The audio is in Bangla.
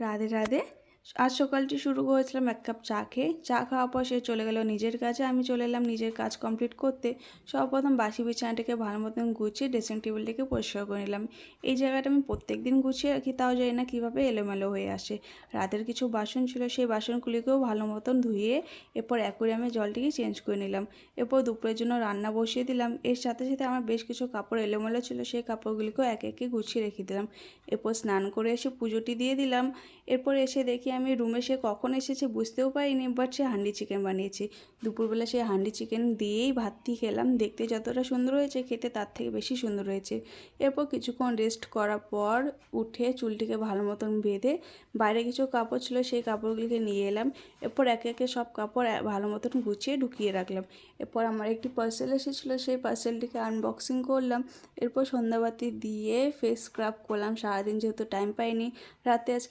রাধে রাধে। আজ সকালটি শুরু করেছিলাম এক কাপ চা খেয়ে। চা খাওয়ার পর সে চলে গেল নিজের কাজে, আমি চলে এলাম নিজের কাজ কমপ্লিট করতে। সর্বপ্রথম বাসি বিছানাটাকে ভালো মতন গুছিয়ে ড্রেসিং টেবিলটাকে পরিষ্কার করে নিলাম। এই জায়গাটা আমি প্রত্যেক দিন গুছিয়ে রাখি, তাও জানি না কীভাবে এলোমেলো হয়ে আসে। রাতের কিছু বাসন ছিল, সেই বাসনগুলিকেও ভালো মতন ধুয়ে এরপর অ্যাকুয়ারিয়ামে জলটিকে চেঞ্জ করে নিলাম। এরপর দুপুরের জন্য রান্না বসিয়ে দিলাম। এর সাথে সাথে আমার বেশ কিছু কাপড় এলোমেলো ছিল, সেই কাপড়গুলিকেও একে একে গুছিয়ে রেখে দিলাম। এরপর স্নান করে এসে পুজোটি দিয়ে দিলাম। এরপর এসে দেখি আমি রুমে সে কখন এসেছে বুঝতেও পারিনি, বাট সে হান্ডি চিকেন বানিয়েছে। দুপুরবেলা সে হান্ডি চিকেন দিয়েই ভাতটি খেলাম। দেখতে যতটা সুন্দর হয়েছে, খেতে তার থেকে বেশি সুন্দর হয়েছে। এরপর কিছুক্ষণ রেস্ট করার পর উঠে চুলটিকে ভালো মতন বেঁধে বাইরে কিছু কাপড় ছিল, সেই কাপড়গুলিকে নিয়ে এলাম। এরপর একে একে সব কাপড় ভালো মতন গুছিয়ে ঢুকিয়ে রাখলাম। এরপর আমার একটি পার্সেল এসেছিলো, সেই পার্সেলটিকে আনবক্সিং করলাম। এরপর সন্ধ্যাবাতি দিয়ে ফেস স্ক্রাব করলাম। সারাদিন যেহেতু টাইম পাইনি, রাতে আজকে